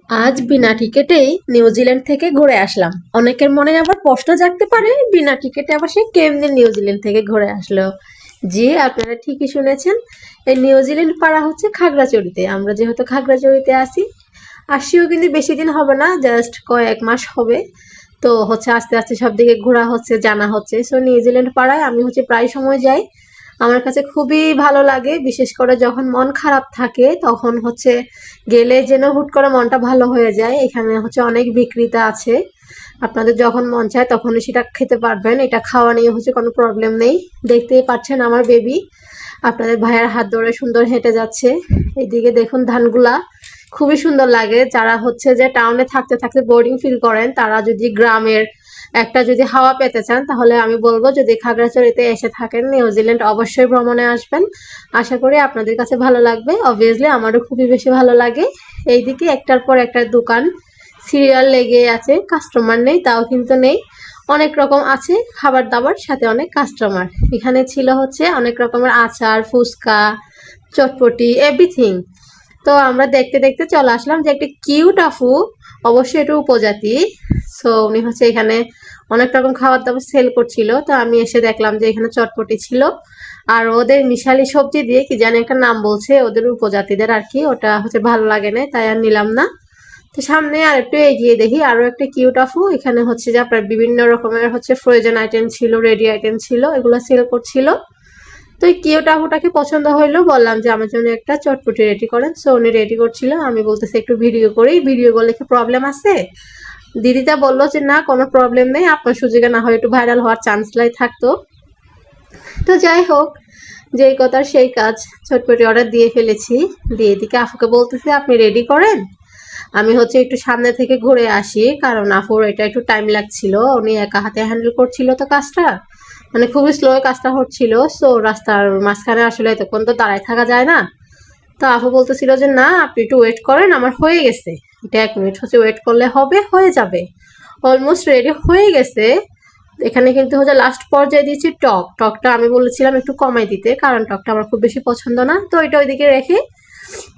আজ বিনা টিকেটেই নিউজিল্যান্ড থেকে ঘুরে আসলাম। অনেকের মনে আবার প্রশ্ন জাগতে পারে, বিনা টিকেটে আবার সে কেমনে নিউজিল্যান্ড থেকে ঘুরে আসলো। জি, আপনারা ঠিকই শুনেছেন। এই নিউজিল্যান্ড পাড়া হচ্ছে খাগড়াছড়িতে। আমরা যেহেতু খাগড়াছড়িতে আছি, আসিও কিন্তু বেশি দিন হবে না, জাস্ট কয়েক মাস হবে। তো হচ্ছে আস্তে আস্তে সব দিকে ঘোরা হচ্ছে, জানা হচ্ছে। সো নিউজিল্যান্ড পাড়ায় আমি হচ্ছে প্রায় সময় যাই। আমার কাছে খুবই ভালো লাগে, বিশেষ করে যখন মন খারাপ থাকে তখন হচ্ছে গেলে যেন হুট করে মনটা ভালো হয়ে যায়। এখানে হচ্ছে অনেক বিক্রেতা আছে, আপনাদের যখন মন চায় তখনই সেটা খেতে পারবেন। এটা খাওয়া নিয়ে হচ্ছে কোনো প্রবলেম নেই। দেখতেই পাচ্ছেন আমার বেবি আপনাদের ভাইয়ের হাত ধরে সুন্দর হেঁটে যাচ্ছে। এইদিকে দেখুন ধানগুলা খুবই সুন্দর লাগে। যারা হচ্ছে যে টাউনে থাকতে থাকতে বোরিং ফিল করেন, তারা যদি গ্রামের একটা যদি হাওয়া পেতে চান, তাহলে আমি বলবো যদি খাগড়াছড়িতে এসে থাকেন, নিউজিল্যান্ড অবশ্যই ভ্রমণে আসবেন। আশা করি আপনাদের কাছে ভালো লাগবে। অবভিয়াসলি আমারও খুবই বেশি ভালো লাগে। এইদিকে একটার পর একটা দোকান, সিরিয়াল লেগে আছে, কাস্টমার নেই তাও কিন্তু নেই। অনেক রকম আছে খাবার দাবার, সাথে অনেক কাস্টমার। এখানে ছিল হচ্ছে অনেক রকমের আচার, ফুচকা, চটপটি, এভরিথিং। তো আমরা দেখতে দেখতে চলে আসলাম যে একটা কিউট আফু, অবশ্যই এটা উপজাতি। সো উনি হচ্ছে এখানে অনেক রকম খাবার দাবার সেল করছিল। তো আমি এসে দেখলাম যে এখানে চটপটি ছিল, আর ওদের মিশালি সবজি দিয়ে কি জানি একটা নাম বলছে, ওদের উপজাতিদের আর কি। ওটা হচ্ছে ভালো লাগে না, তাই আর নিলাম না। তো সামনে আর একটু এগিয়ে দেখি আরো একটা কিউট আফু। এখানে হচ্ছে যে আপনার বিভিন্ন রকমের হচ্ছে ফ্রোজেন আইটেম ছিল, রেডি আইটেম ছিল, এগুলো সেল করছিল। তো এই কিউট আফুটাকে পছন্দ হইলো, বললাম যে আমার জন্য একটা চটপটি রেডি করেন। সো উনি রেডি করছিল, আমি বলতেছি একটু ভিডিও করি। ভিডিও করলে কি প্রবলেম আছে? দিদিটা বললো যে না, কোনো প্রবলেম নেই, আপনার সুযোগে না হয় একটু ভাইরাল হওয়ার চান্সলাই থাকতো। তো যাই হোক, যেই কথার সেই কাজ, চটপটি অর্ডার দিয়ে ফেলেছি। দিয়ে এদিকে আফুকে বলতেছি আপনি রেডি করেন, আমি হচ্ছে একটু সামনে থেকে ঘুরে আসি, কারণ আফুর এটা একটু টাইম লাগছিল। উনি একা হাতে হ্যান্ডেল করছিল তো কাজটা, মানে খুবই স্লো কাজটা হচ্ছিল। সো রাস্তার মাঝখানে আসলে এতক্ষণ তো দাঁড়ায় থাকা যায় না। তো আফু বলতেছিল যে না, আপনি একটু ওয়েট করেন, আমার হয়ে গেছে, এটা 1 মিনিট হচ্ছে ওয়েট করলে হবে, হয়ে যাবে। অলমোস্ট রেডি হয়ে গেছে। এখানে কিন্তু হচ্ছে লাস্ট পর্যায়ে দিয়েছি টকটা আমি বলেছিলাম একটু কমাই দিতে, কারণ টকটা আমার খুব বেশি পছন্দ না। তো এটা ওইদিকে রেখে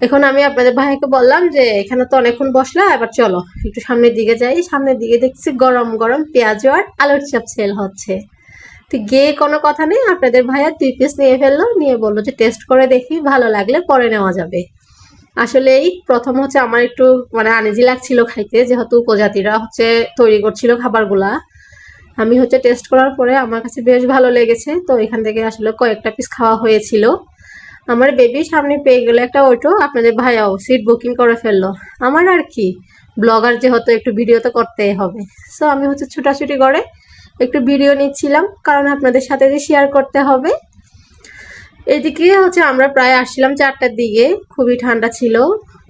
এখন আমি আপনাদের ভাইকে বললাম যে এখানে তো অনেকক্ষণ বসলা, এবার চলো একটু সামনের দিকে যাই। সামনের দিকে দেখছি গরম গরম পেঁয়াজ আর আলুর চপ সেল হচ্ছে। তো গিয়ে কোনো কথা নেই, আপনাদের ভাইয়া 2 পিস নিয়ে ফেললো, নিয়ে বললো যে টেস্ট করে দেখি, ভালো লাগলে পরে নেওয়া যাবে। আসলে এই প্রথম হচ্ছে আমার একটু মানে আনইজি লাগছিল খাইতে, যেহেতু উপজাতিরা হচ্ছে তৈরি করছিল খাবারগুলা। আমি হচ্ছে টেস্ট করার পরে আমার কাছে বেশ ভালো লেগেছে। তো এখান থেকে আসলে কয়েকটা পিস খাওয়া হয়েছিল। আমার বেবি সামনে পেয়ে গেলে একটা অটো, আপনাদের ভাইয়াও সিট বুকিং করে ফেললো। আমার আর কি, ব্লগার যেহেতু একটু ভিডিও তো করতেই হবে। সো আমি হচ্ছে ছুটাছুটি করে একটু ভিডিও নিচ্ছিলাম, কারণ আপনাদের সাথে যে শেয়ার করতে হবে। এদিকে হচ্ছে আমরা প্রায় আসছিলাম 4টার দিকে, খুবই ঠান্ডা ছিল।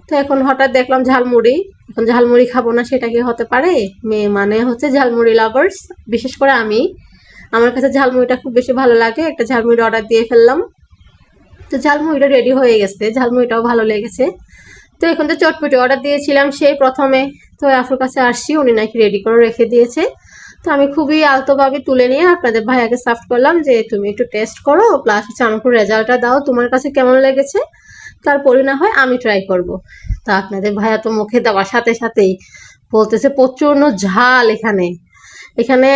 তো এখন হঠাৎ দেখলাম ঝালমুড়ি। এখন ঝালমুড়ি খাবো না সেটা কি হতে পারে? মেয়ে মানে হচ্ছে ঝালমুড়ি লাভার্স, বিশেষ করে আমি। আমার কাছে ঝালমুড়িটা খুব বেশি ভালো লাগে, একটা ঝালমুড়ি অর্ডার দিয়ে ফেললাম। তো ঝালমুড়িটা রেডি হয়ে গেছে, ঝালমুড়িটাও ভালো লেগেছে। তো এখন তো চটপটি অর্ডার দিয়েছিলাম সেই প্রথমে। তো আফুর কাছে আসছি, উনি নাকি রেডি করে রেখে দিয়েছে। তো আমি খুবই আলতোভাবে তুলে নিয়ে আপনাদের ভাইয়াকে সার্ভ করলাম যে তুমি একটু টেস্ট করো, প্লাস হচ্ছে আমাকে রেজাল্টটা দাও, তোমার কাছে কেমন লেগেছে। তারপরে না হয় আমি ট্রাই করব। তা আপনাদের ভাইয়া তো মুখে দেওয়ার সাথে সাথেই বলতেছে প্রচন্ড ঝাল এখানে। এখানে